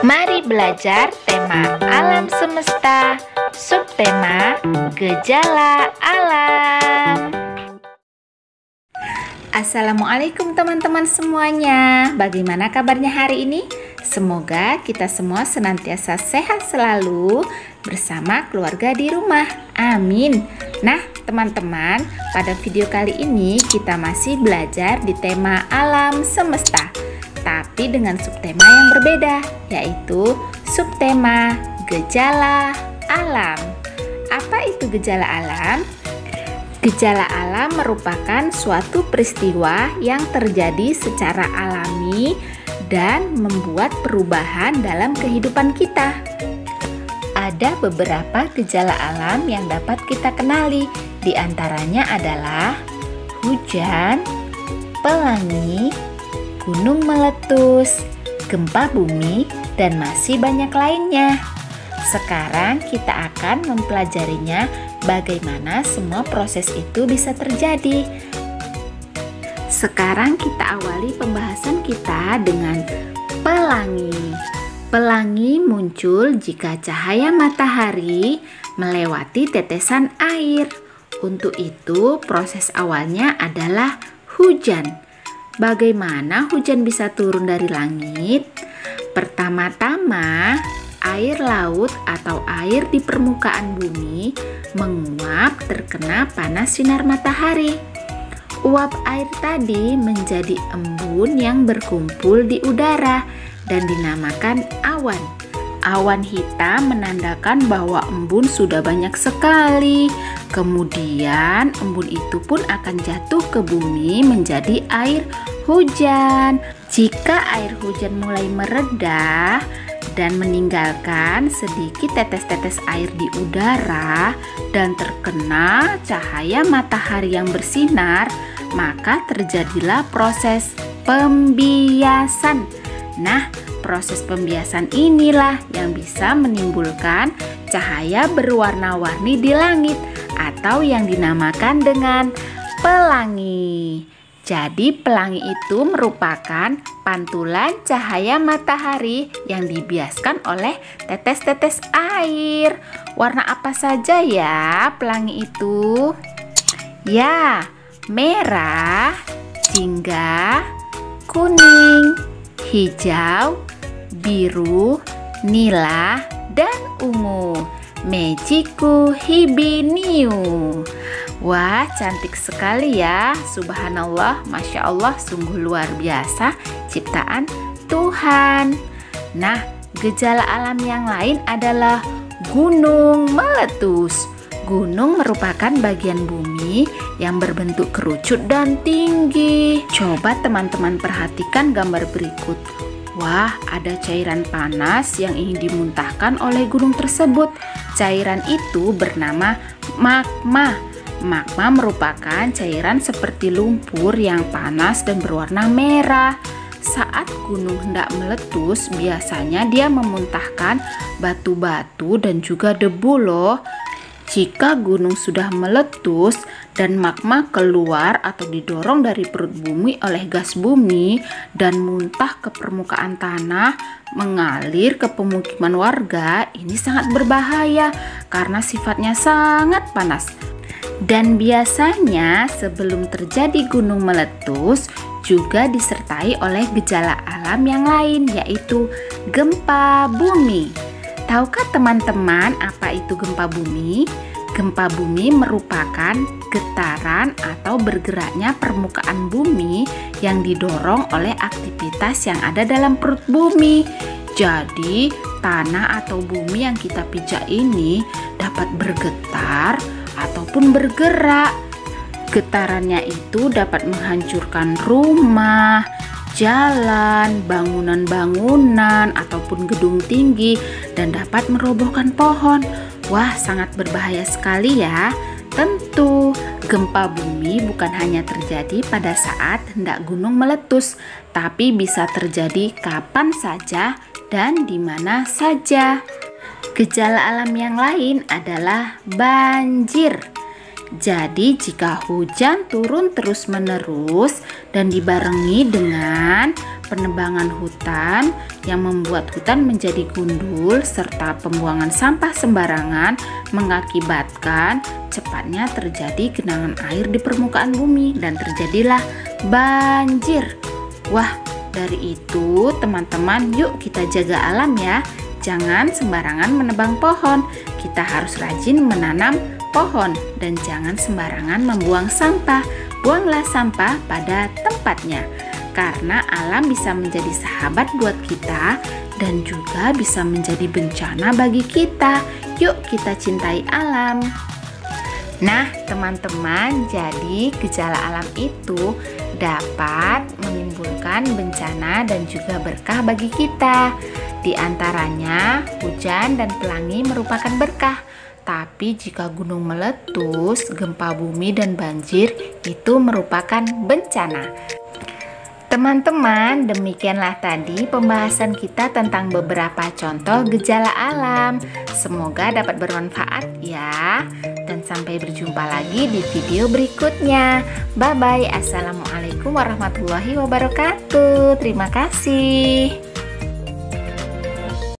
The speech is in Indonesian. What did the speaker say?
Mari belajar tema alam semesta, subtema gejala alam. Assalamualaikum teman-teman semuanya. Bagaimana kabarnya hari ini? Semoga kita semua senantiasa sehat selalu bersama keluarga di rumah. Amin. Nah, teman-teman, pada video kali ini kita masih belajar di tema alam semesta, tapi dengan subtema yang berbeda, yaitu subtema gejala alam. Apa itu gejala alam? Gejala alam merupakan suatu peristiwa yang terjadi secara alami dan membuat perubahan dalam kehidupan kita. Ada beberapa gejala alam yang dapat kita kenali. Di antaranya adalah hujan, pelangi, gunung meletus, gempa bumi, dan masih banyak lainnya. Sekarang kita akan mempelajarinya, bagaimana semua proses itu bisa terjadi. Sekarang kita awali pembahasan kita dengan pelangi. Pelangi muncul jika cahaya matahari melewati tetesan air. Untuk itu, proses awalnya adalah hujan. Bagaimana hujan bisa turun dari langit? Pertama-tama, air laut atau air di permukaan bumi menguap terkena panas sinar matahari. Uap air tadi menjadi embun yang berkumpul di udara dan dinamakan awan. Awan hitam menandakan bahwa embun sudah banyak sekali. Kemudian embun itu pun akan jatuh ke bumi menjadi air hujan. Jika air hujan mulai mereda dan meninggalkan sedikit tetes-tetes air di udara dan terkena cahaya matahari yang bersinar, maka terjadilah proses pembiasan. Nah, proses pembiasan inilah yang bisa menimbulkan cahaya berwarna-warni di langit atau yang dinamakan dengan pelangi. Jadi pelangi itu merupakan pantulan cahaya matahari yang dibiaskan oleh tetes-tetes air. Warna apa saja ya pelangi itu? Ya, merah, jingga, kuning, hijau, biru, nila, dan ungu. Mejiku hibiniu. Wah, cantik sekali ya. Subhanallah, Masya Allah, sungguh luar biasa ciptaan Tuhan. Nah, gejala alam yang lain adalah gunung meletus. Gunung merupakan bagian bumi yang berbentuk kerucut dan tinggi. Coba teman-teman perhatikan gambar berikut. Wah, ada cairan panas yang ingin dimuntahkan oleh gunung tersebut. Cairan itu bernama magma. Magma merupakan cairan seperti lumpur yang panas dan berwarna merah. Saat gunung hendak meletus, biasanya dia memuntahkan batu-batu dan juga debu loh. Jika gunung sudah meletus dan magma keluar atau didorong dari perut bumi oleh gas bumi dan muntah ke permukaan tanah, mengalir ke pemukiman warga, ini sangat berbahaya karena sifatnya sangat panas. Dan biasanya sebelum terjadi gunung meletus juga disertai oleh gejala alam yang lain, yaitu gempa bumi. Tahukah teman-teman apa itu gempa bumi? Gempa bumi merupakan getaran atau bergeraknya permukaan bumi yang didorong oleh aktivitas yang ada dalam perut bumi. Jadi, tanah atau bumi yang kita pijak ini dapat bergetar ataupun bergerak. Getarannya itu dapat menghancurkan rumah, jalan, bangunan-bangunan, ataupun gedung tinggi, dan dapat merobohkan pohon. Wah, sangat berbahaya sekali ya. Tentu, gempa bumi bukan hanya terjadi pada saat hendak gunung meletus, tapi bisa terjadi kapan saja dan di mana saja. Gejala alam yang lain adalah banjir. Jadi jika hujan turun terus-menerus dan dibarengi dengan penebangan hutan yang membuat hutan menjadi gundul, serta pembuangan sampah sembarangan mengakibatkan cepatnya terjadi genangan air di permukaan bumi dan terjadilah banjir. Wah, dari itu teman-teman, yuk kita jaga alam ya. Jangan sembarangan menebang pohon. Kita harus rajin menanam pohon dan jangan sembarangan membuang sampah. Buanglah sampah pada tempatnya. Karena alam bisa menjadi sahabat buat kita dan juga bisa menjadi bencana bagi kita. Yuk kita cintai alam. Nah, teman-teman, jadi gejala alam itu dapat menimbulkan bencana dan juga berkah bagi kita. Di antaranya, hujan dan pelangi merupakan berkah. Tapi jika gunung meletus, gempa bumi dan banjir itu merupakan bencana. Teman-teman, demikianlah tadi pembahasan kita tentang beberapa contoh gejala alam. Semoga dapat bermanfaat ya. Dan sampai berjumpa lagi di video berikutnya. Bye-bye. Assalamualaikum warahmatullahi wabarakatuh. Terima kasih.